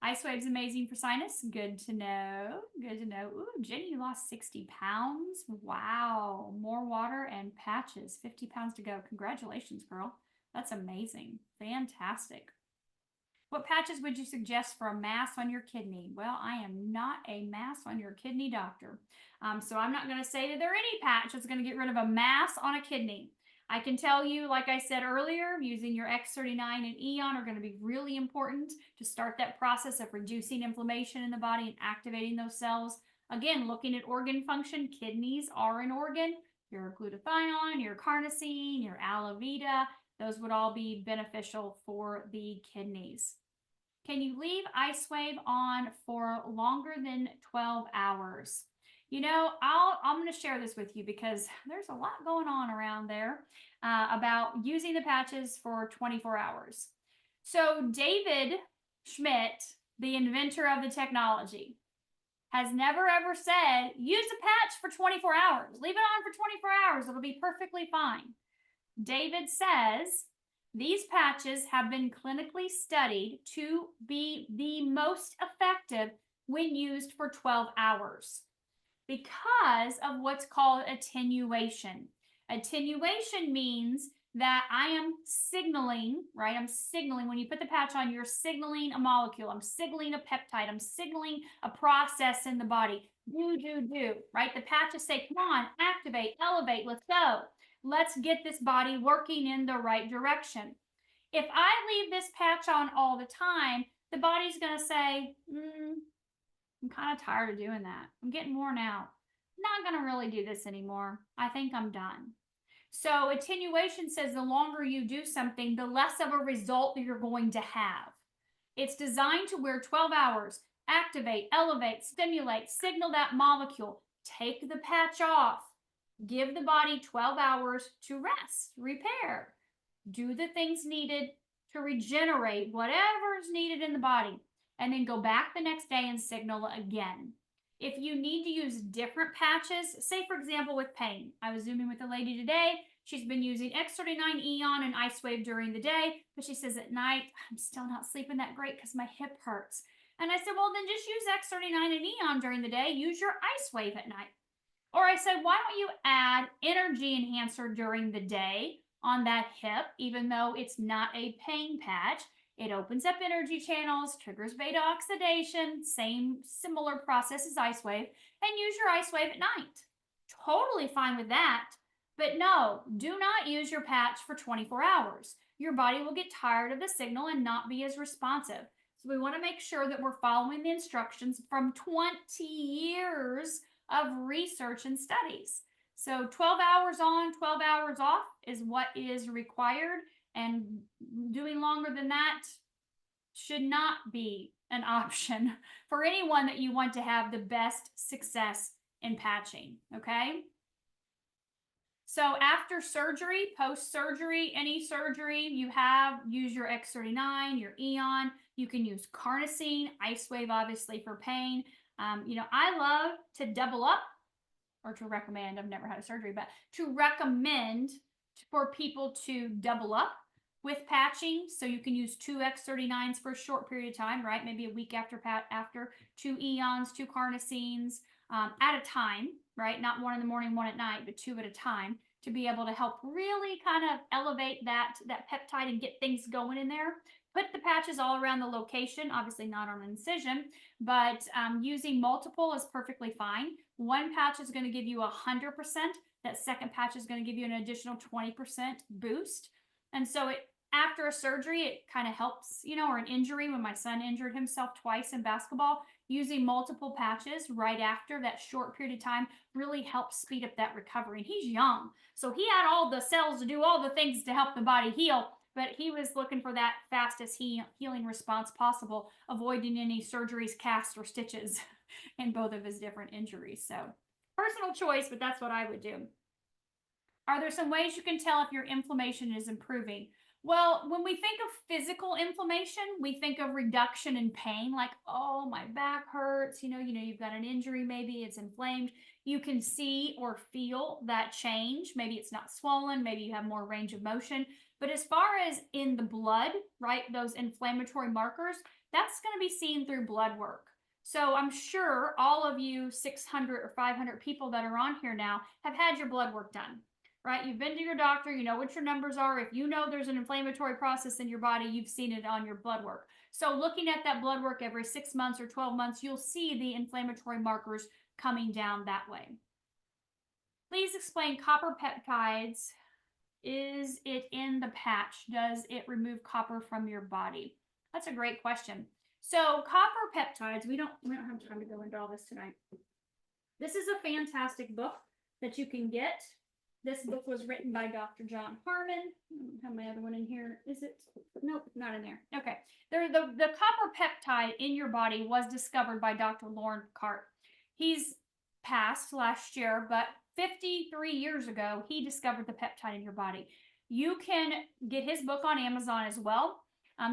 LifeWave's amazing for sinus. Good to know. Good to know. Ooh, Jenny, you lost 60 pounds. Wow. More water and patches. 50 pounds to go. Congratulations, girl. That's amazing. Fantastic. What patches would you suggest for a mass on your kidney? Well, I am not a mass on your kidney doctor. So I'm not going to say that there any patch that's going to get rid of a mass on a kidney. I can tell you, like I said earlier, using your X39 and Eon are going to be really important to start that process of reducing inflammation in the body and activating those cells. Again, looking at organ function, kidneys are an organ. Your glutathione, your carnosine, your aloe vita, those would all be beneficial for the kidneys. Can you leave LifeWave on for longer than 12 hours? You know, I'm going to share this with you because there's a lot going on around there about using the patches for 24 hours. So David Schmidt, the inventor of the technology, has never ever said, use a patch for 24 hours. Leave it on for 24 hours. It'll be perfectly fine. David says, these patches have been clinically studied to be the most effective when used for 12 hours because of what's called attenuation. Attenuation means that I am signaling, right? I'm signaling, when you put the patch on, you're signaling a molecule. I'm signaling a peptide. I'm signaling a process in the body. Do, right? The patches say, come on, activate, elevate, let's go. Let's get this body working in the right direction. If I leave this patch on all the time, the body's going to say, I'm kind of tired of doing that. I'm getting worn out. I'm not going to really do this anymore. I think I'm done. So attenuation says the longer you do something, the less of a result that you're going to have. It's designed to wear 12 hours, activate, elevate, stimulate, signal that molecule, take the patch off, give the body 12 hours to rest, repair, do the things needed to regenerate whatever is needed in the body, and then go back the next day and signal again. If you need to use different patches, say for example with pain, I was Zooming with a lady today. She's been using X39 Eon and LifeWave during the day, but she says at night, I'm still not sleeping that great because my hip hurts. And I said, well, then just use X39 and Eon during the day. Use your LifeWave at night. Or I said, why don't you add energy enhancer during the day on that hip, even though it's not a pain patch? It opens up energy channels, triggers beta oxidation, similar process as LifeWave, and use your LifeWave at night. Totally fine with that. But no, do not use your patch for 24 hours. Your body will get tired of the signal and not be as responsive. So we want to make sure that we're following the instructions from 20 years of research and studies. So 12 hours on, 12 hours off is what is required. And doing longer than that should not be an option for anyone that you want to have the best success in patching, okay? So after surgery, post-surgery, any surgery you have, use your X39, your Eon. You can use carnosine, LifeWave obviously for pain. You know, I love to double up, or to recommend, I've never had a surgery, but to recommend for people to double up with patching. So you can use 2 X39s for a short period of time, right? Maybe a week after 2 Eons, 2 carnosines at a time, right? Not one in the morning, one at night, but 2 at a time, to be able to help really kind of elevate that peptide and get things going in there. Put the patches all around the location, obviously not on an incision, but using multiple is perfectly fine. One patch is going to give you 100%. That second patch is going to give you an additional 20% boost. And so after a surgery, it kind of helps, you know, or an injury. When my son injured himself twice in basketball, using multiple patches right after that short period of time really helps speed up that recovery. And he's young, so he had all the cells to do all the things to help the body heal, but he was looking for that fastest healing response possible, avoiding any surgeries, casts, or stitches in both of his different injuries. So personal choice, but that's what I would do. Are there some ways you can tell if your inflammation is improving? Well, when we think of physical inflammation, we think of reduction in pain, like, oh, my back hurts. You've got an injury, maybe it's inflamed. You can see or feel that change. Maybe it's not swollen, maybe you have more range of motion. But as far as in the blood, right, those inflammatory markers, that's going to be seen through blood work. So I'm sure all of you 600 or 500 people that are on here now have had your blood work done, right? You've been to your doctor, you know what your numbers are. If you know there's an inflammatory process in your body, you've seen it on your blood work. So looking at that blood work every 6 months or 12 months, you'll see the inflammatory markers coming down that way. Please explain copper peptides. Is it in the patch? Does it remove copper from your body? That's a great question. So copper peptides, we don't have time to go into all this tonight. This is a fantastic book that you can get. This book was written by Dr. John Harmon. I don't have my other one in here. Is it? Nope, not in there. Okay. The copper peptide in your body was discovered by Dr. Lauren Cart. He's passed last year, but 53 years ago, he discovered the peptide in your body. You can get his book on Amazon as well.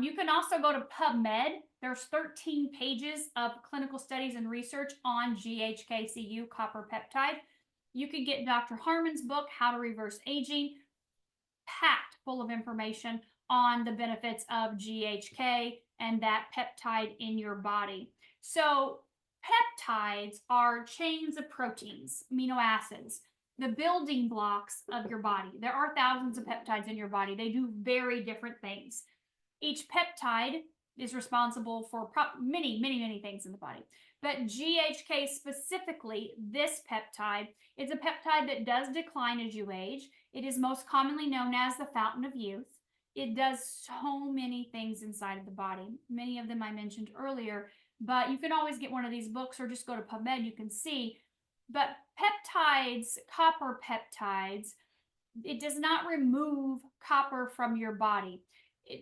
You can also go to PubMed. There's 13 pages of clinical studies and research on GHKCU copper peptide. You can get Dr. Harmon's book, How to Reverse Aging, packed full of information on the benefits of GHK and that peptide in your body. So peptides are chains of proteins, amino acids, the building blocks of your body. There are thousands of peptides in your body. They do very different things. Each peptide is responsible for many, many, many things in the body. But GHK specifically, this peptide, is a peptide that does decline as you age. It is most commonly known as the fountain of youth. It does so many things inside of the body. Many of them I mentioned earlier, but you can always get one of these books or just go to PubMed, you can see. But peptides, copper peptides, it does not remove copper from your body.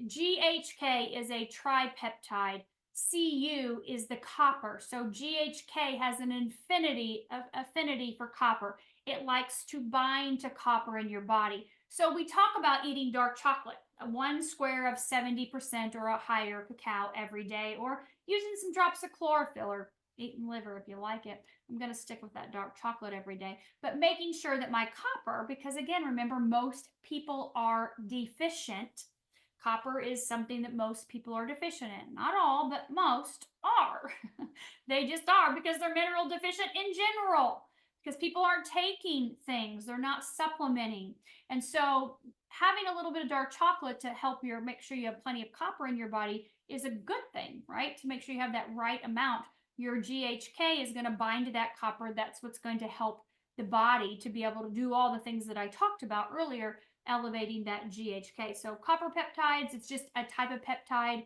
GHK is a tripeptide. Cu is the copper. So GHK has an affinity for copper. It likes to bind to copper in your body. So we talk about eating dark chocolate, 1 square of 70% or a higher cacao every day, or using some drops of chlorophyll or eating liver if you like it. I'm going to stick with that dark chocolate every day, but making sure that my copper, because again, remember, most people are deficient. Copper is something that most people are deficient in. Not all, but most are. They just are because they're mineral deficient in general, because people aren't taking things, they're not supplementing. And so having a little bit of dark chocolate to help make sure you have plenty of copper in your body is a good thing, right? To make sure you have that right amount. Your GHK is going to bind to that copper. That's what's going to help the body to be able to do all the things that I talked about earlier, elevating that GHK. So copper peptides, it's just a type of peptide.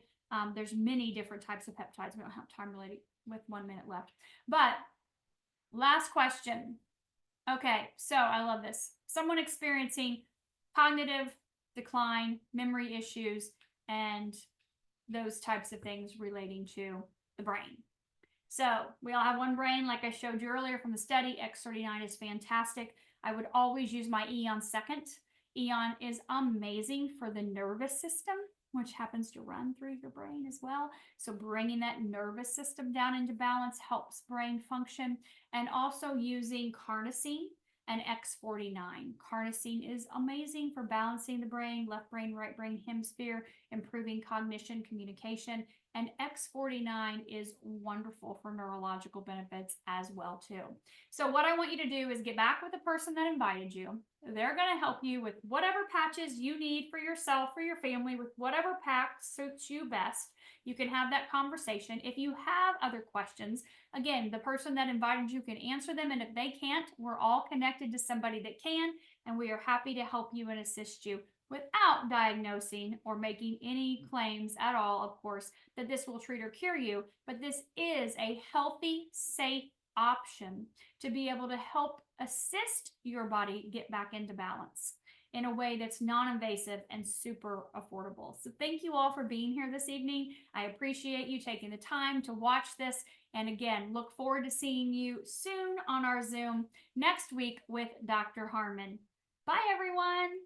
There's many different types of peptides. We don't have time really with 1 minute left. But last question. Okay, so I love this. Someone experiencing cognitive decline, memory issues, and those types of things relating to the brain. So we all have one brain, like I showed you earlier from the study. X39 is fantastic. I would always use my Eon second. Eon is amazing for the nervous system, which happens to run through your brain as well. So bringing that nervous system down into balance helps brain function. And also using carnosine and X49. Carnosine is amazing for balancing the brain, left brain, right brain hemisphere, improving cognition, communication. And X49 is wonderful for neurological benefits as well too. So what I want you to do is get back with the person that invited you. They're going to help you with whatever patches you need for yourself, for your family, with whatever pack suits you best. You can have that conversation. If you have other questions, again, the person that invited you can answer them. And if they can't, we're all connected to somebody that can, and we are happy to help you and assist you without diagnosing or making any claims at all, of course, that this will treat or cure you. But this is a healthy, safe option to be able to help assist your body get back into balance in a way that's non-invasive and super affordable. So thank you all for being here this evening. I appreciate you taking the time to watch this. And again, look forward to seeing you soon on our Zoom next week with Dr. Harmon. Bye, everyone.